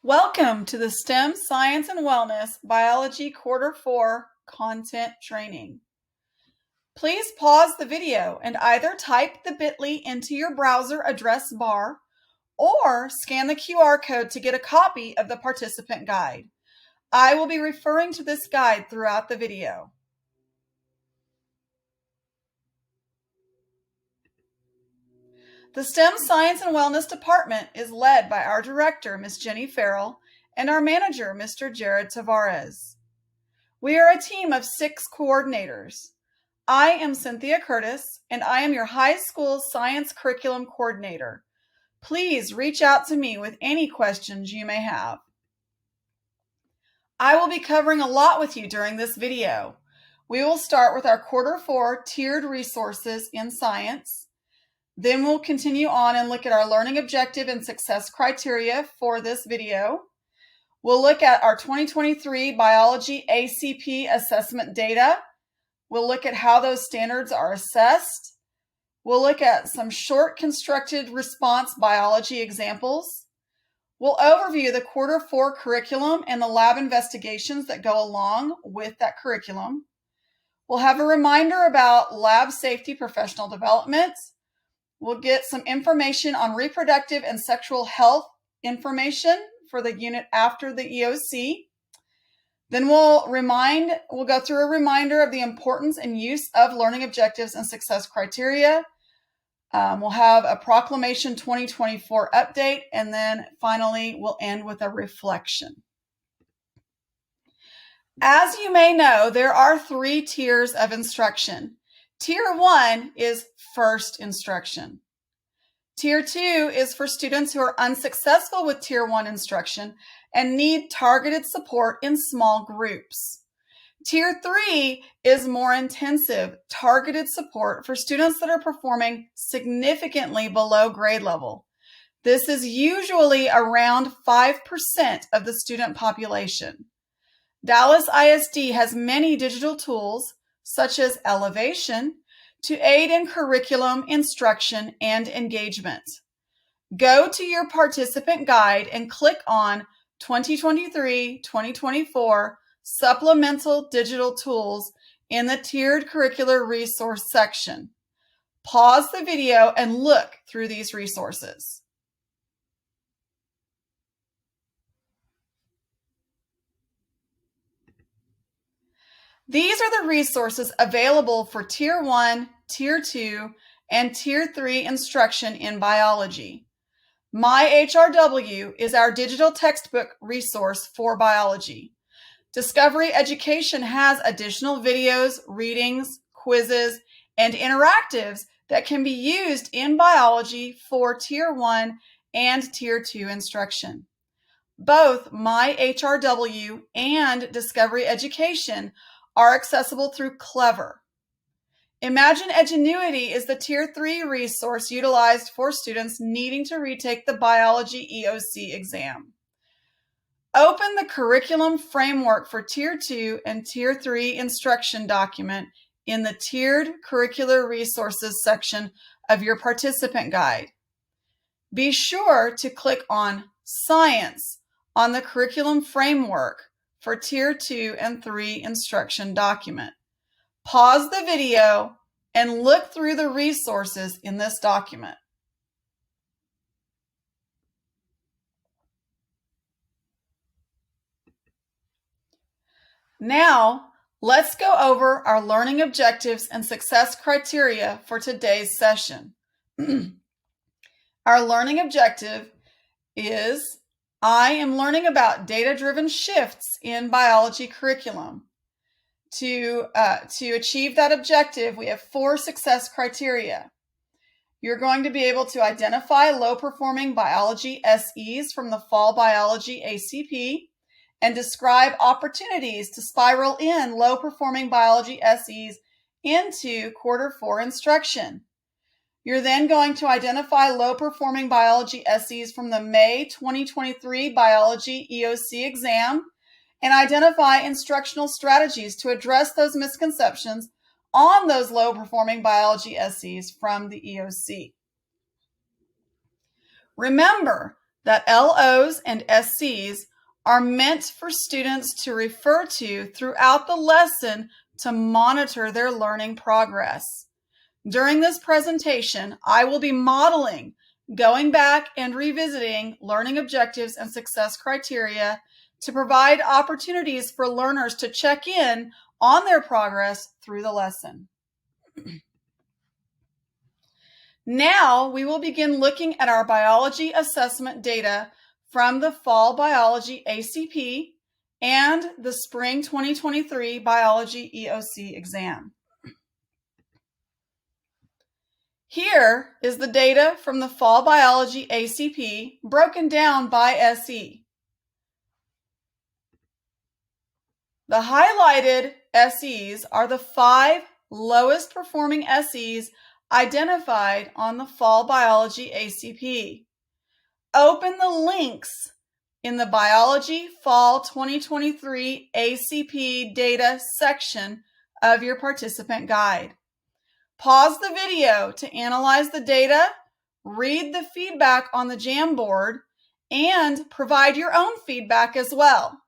Welcome to the STEM Science and Wellness Biology Quarter 4 content training. Please pause the video and either type the bit.ly into your browser address bar or scan the QR code to get a copy of the participant guide. I will be referring to this guide throughout the video. The STEM Science and Wellness Department is led by our director, Ms. Jenny Farrell, and our manager, Mr. Jared Tavares. We are a team of 6 coordinators. I am Cynthia Curtis, and I am your high school science curriculum coordinator. Please reach out to me with any questions you may have. I will be covering a lot with you during this video. We will start with our Quarter 4 tiered resources in science. Then we'll continue on and look at our learning objective and success criteria for this video. We'll look at our 2023 biology ACP assessment data. We'll look at how those standards are assessed. We'll look at some short constructed response biology examples. We'll overview the Quarter 4 curriculum and the lab investigations that go along with that curriculum. We'll have a reminder about lab safety professional development. We'll get some information on reproductive and sexual health information for the unit after the EOC. Then we'll go through a reminder of the importance and use of learning objectives and success criteria. We'll have a Proclamation 2024 update, and then finally we'll end with a reflection. As you may know, there are 3 tiers of instruction. Tier 1 is first instruction. Tier 2 is for students who are unsuccessful with Tier 1 instruction and need targeted support in small groups. Tier 3 is more intensive, targeted support for students that are performing significantly below grade level. This is usually around 5% of the student population. Dallas ISD has many digital tools, such as Elevation, to aid in curriculum, instruction, and engagement. Go to your participant guide and click on 2023-2024 Supplemental Digital Tools in the Tiered Curricular Resource section. Pause the video and look through these resources. These are the resources available for Tier 1, Tier 2, and Tier 3 instruction in biology. MyHRW is our digital textbook resource for biology. Discovery Education has additional videos, readings, quizzes, and interactives that can be used in biology for Tier 1 and Tier 2 instruction. Both MyHRW and Discovery Education are accessible through Clever. Imagine Edgenuity is the Tier 3 resource utilized for students needing to retake the biology EOC exam. Open the curriculum framework for Tier 2 and Tier 3 instruction document in the Tiered Curricular Resources section of your participant guide. Be sure to click on Science on the curriculum framework for Tier 2 and 3 instruction document. Pause the video and look through the resources in this document. Now, let's go over our learning objectives and success criteria for today's session. Our learning objective is I am learning about data-driven shifts in biology curriculum. To achieve that objective, we have 4 success criteria. You're going to be able to identify low-performing biology SEs from the Fall Biology ACP and describe opportunities to spiral in low-performing biology SEs into Quarter 4 instruction. You're then going to identify low-performing biology SEs from the May 2023 Biology EOC exam and identify instructional strategies to address those misconceptions on those low-performing biology SEs from the EOC. Remember that LOs and SCs are meant for students to refer to throughout the lesson to monitor their learning progress. During this presentation, I will be modeling, going back and revisiting learning objectives and success criteria to provide opportunities for learners to check in on their progress through the lesson. Now we will begin looking at our biology assessment data from the Fall Biology ACP and the Spring 2023 Biology EOC exam. Here is the data from the Fall Biology ACP broken down by SE. The highlighted SEs are the 5 lowest performing SEs identified on the Fall Biology ACP. Open the links in the Biology Fall 2023 ACP data section of your participant guide. Pause the video to analyze the data, read the feedback on the Jamboard, and provide your own feedback as well.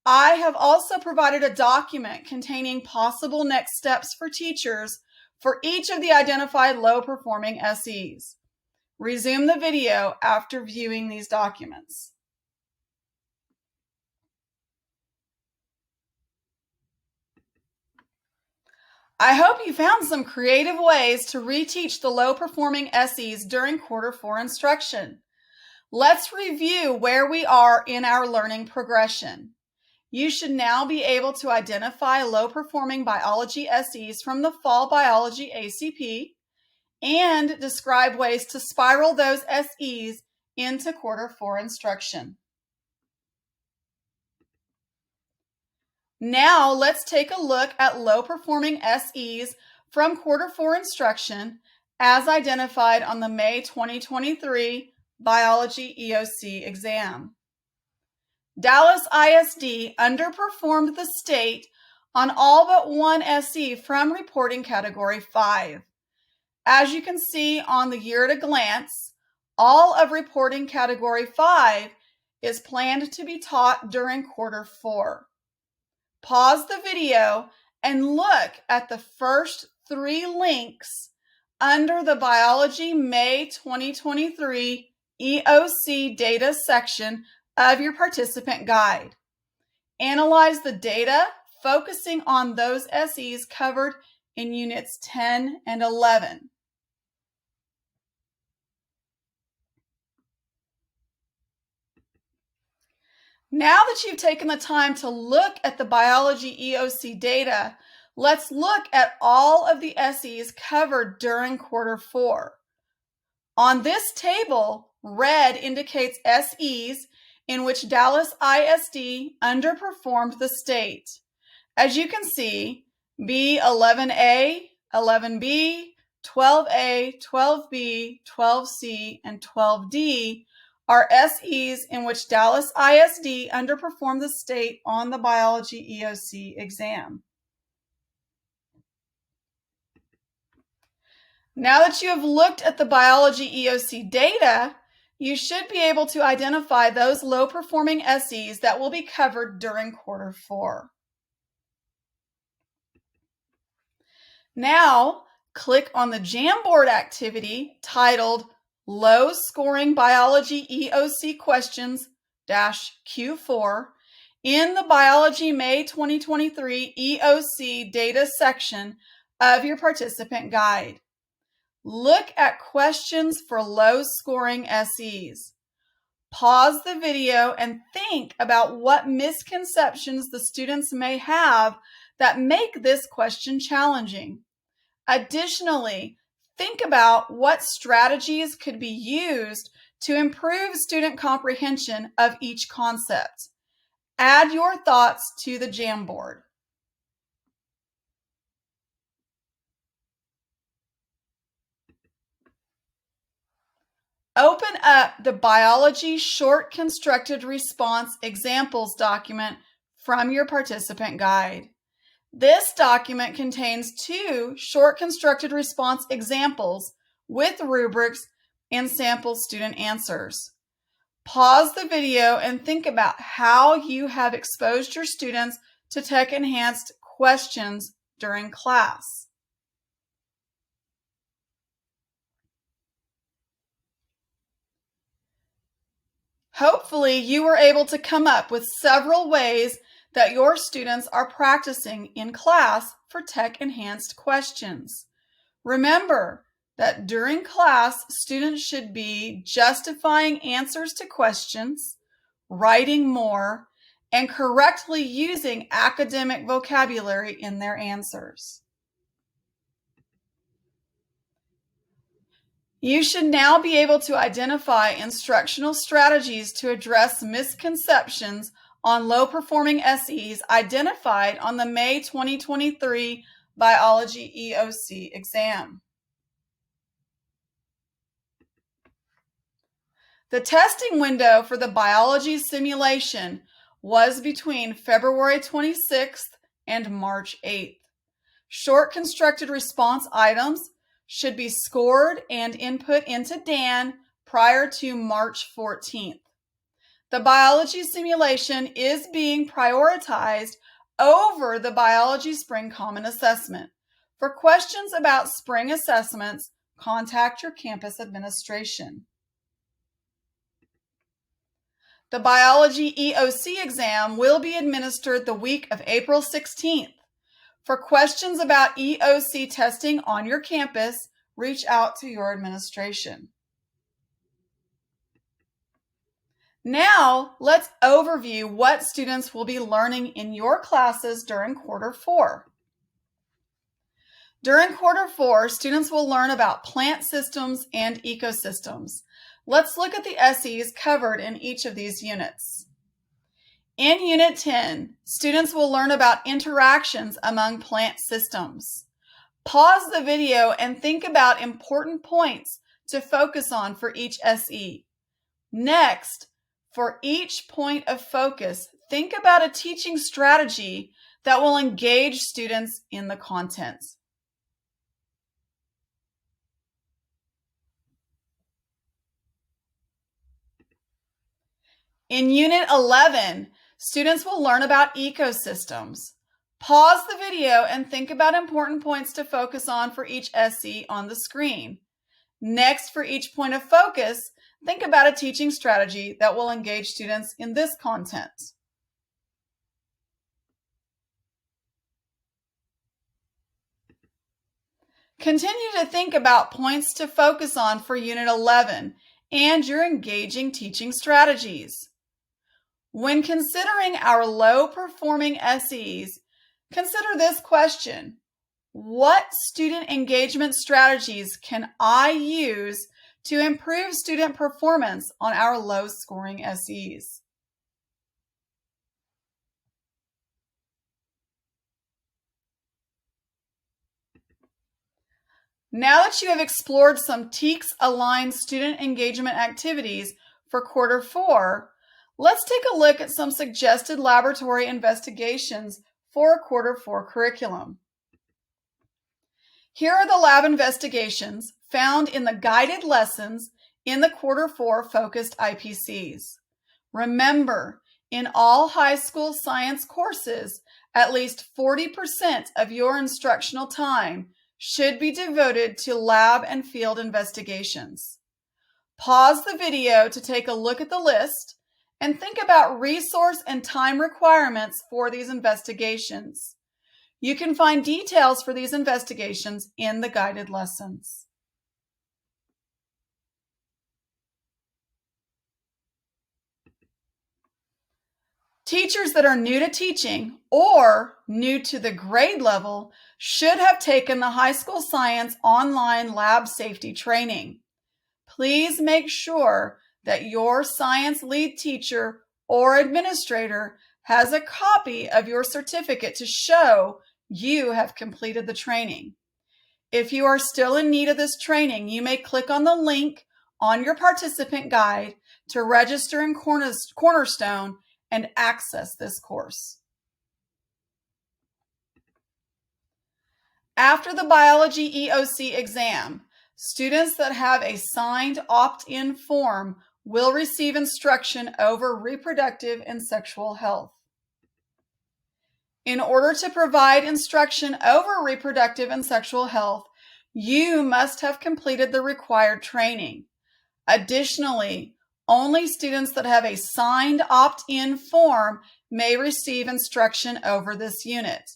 I have also provided a document containing possible next steps for teachers for each of the identified low-performing SEs. Resume the video after viewing these documents. I hope you found some creative ways to reteach the low-performing SEs during quarter 4 instruction. Let's review where we are in our learning progression. You should now be able to identify low-performing biology SEs from the Fall Biology ACP and describe ways to spiral those SEs into quarter 4 instruction. Now let's take a look at low-performing SEs from quarter 4 instruction as identified on the May 2023 Biology EOC exam. Dallas ISD underperformed the state on all but one SE from reporting category 5. As you can see on the year at a glance, all of reporting category 5 is planned to be taught during quarter 4. Pause the video and look at the first 3 links under the Biology May 2023 EOC data section of your participant guide. Analyze the data, focusing on those SEs covered in Units 10 and 11. Now that you've taken the time to look at the Biology EOC data, let's look at all of the SEs covered during quarter 4. On this table, red indicates SEs in which Dallas ISD underperformed the state. As you can see, B11A, 11B, 12A, 12B, 12C, and 12D are SEs in which Dallas ISD underperformed the state on the Biology EOC exam. Now that you have looked at the Biology EOC data, you should be able to identify those low-performing SEs that will be covered during quarter 4. Now, click on the Jamboard activity titled Low Scoring Biology EOC Questions -Q4 in the Biology May 2023 EOC data section of your participant guide. Look at questions for low scoring SEs. Pause the video and think about what misconceptions the students may have that make this question challenging. Additionally, think about what strategies could be used to improve student comprehension of each concept. Add your thoughts to the Jamboard. Open up the Biology Short Constructed Response Examples document from your participant guide. This document contains 2 short constructed response examples with rubrics and sample student answers. Pause the video and think about how you have exposed your students to tech-enhanced questions during class. Hopefully, you were able to come up with several ways that your students are practicing in class for tech-enhanced questions. Remember that during class, students should be justifying answers to questions, writing more, and correctly using academic vocabulary in their answers. You should now be able to identify instructional strategies to address misconceptions on low-performing SEs identified on the May 2023 Biology EOC exam. The testing window for the biology simulation was between February 26th and March 8th. Short constructed response items should be scored and input into DAN prior to March 14th. The biology simulation is being prioritized over the Biology Spring Common Assessment. For questions about spring assessments, contact your campus administration. The Biology EOC exam will be administered the week of April 16th. For questions about EOC testing on your campus, reach out to your administration. Now, let's overview what students will be learning in your classes during quarter 4. During quarter 4, students will learn about plant systems and ecosystems. Let's look at the SEs covered in each of these units. In Unit 10, students will learn about interactions among plant systems. Pause the video and think about important points to focus on for each SE. Next, for each point of focus, think about a teaching strategy that will engage students in the content. In Unit 11, students will learn about ecosystems. Pause the video and think about important points to focus on for each SE on the screen. Next, for each point of focus, think about a teaching strategy that will engage students in this content. Continue to think about points to focus on for Unit 11 and your engaging teaching strategies. When considering our low-performing SEs, consider this question: what student engagement strategies can I use to improve student performance on our low-scoring SEs? Now that you have explored some TEKS-aligned student engagement activities for quarter 4, let's take a look at some suggested laboratory investigations for a quarter 4 curriculum. Here are the lab investigations found in the guided lessons in the quarter 4 focused IPCs. Remember, in all high school science courses, at least 40% of your instructional time should be devoted to lab and field investigations. Pause the video to take a look at the list and think about resource and time requirements for these investigations. You can find details for these investigations in the guided lessons. Teachers that are new to teaching or new to the grade level should have taken the high school science online lab safety training. Please make sure that your science lead teacher or administrator has a copy of your certificate to show you have completed the training. If you are still in need of this training, you may click on the link on your participant guide to register in Cornerstone and access this course. After the Biology EOC exam, students that have a signed opt-in form will receive instruction over reproductive and sexual health. In order to provide instruction over reproductive and sexual health, you must have completed the required training. Additionally, only students that have a signed opt-in form may receive instruction over this unit.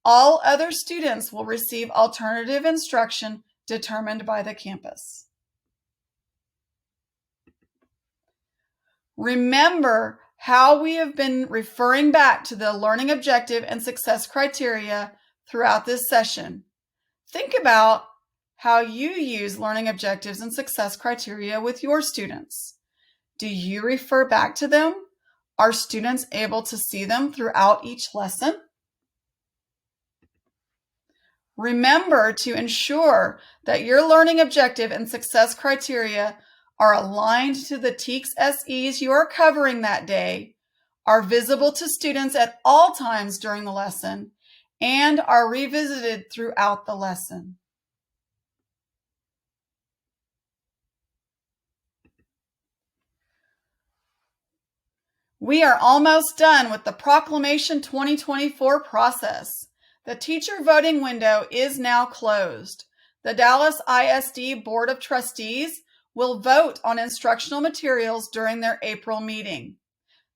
All other students will receive alternative instruction determined by the campus. Remember how we have been referring back to the learning objective and success criteria throughout this session. Think about how you use learning objectives and success criteria with your students. Do you refer back to them? Are students able to see them throughout each lesson? Remember to ensure that your learning objective and success criteria are aligned to the TEKS SEs you are covering that day, are visible to students at all times during the lesson, and are revisited throughout the lesson. We are almost done with the Proclamation 2024 process. The teacher voting window is now closed. The Dallas ISD Board of Trustees will vote on instructional materials during their April meeting.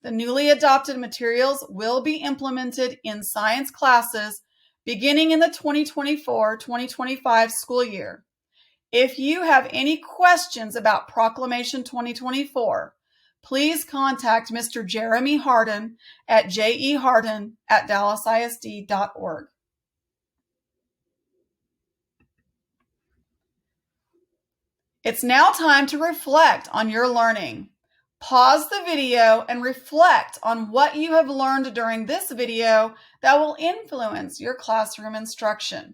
The newly adopted materials will be implemented in science classes beginning in the 2024-2025 school year. If you have any questions about Proclamation 2024, please contact Mr. Jeremy Harden at jeharden@dallasisd.org. It's now time to reflect on your learning. Pause the video and reflect on what you have learned during this video that will influence your classroom instruction.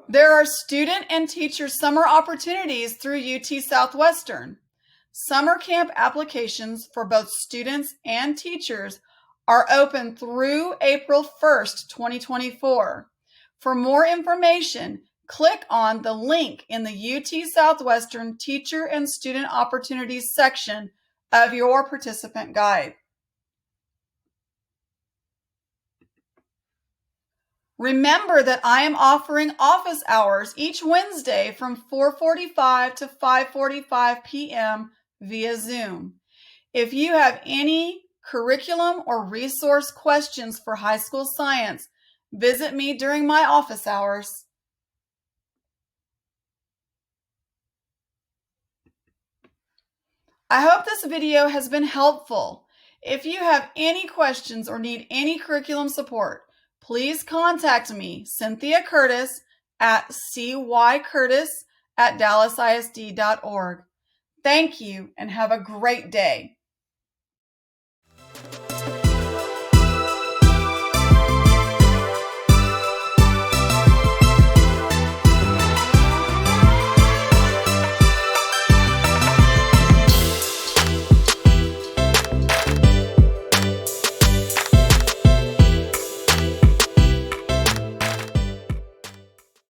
There are student and teacher summer opportunities through UT Southwestern. Summer camp applications for both students and teachers are open through April 1st, 2024. For more information, click on the link in the UT Southwestern Teacher and Student Opportunities section of your participant guide. Remember that I am offering office hours each Wednesday from 4:45 to 5:45 p.m. via Zoom. If you have any curriculum or resource questions for high school science, visit me during my office hours. I hope this video has been helpful. If you have any questions or need any curriculum support, please contact me, Cynthia Curtis, at cycurtis@dallasisd.org. Thank you and have a great day.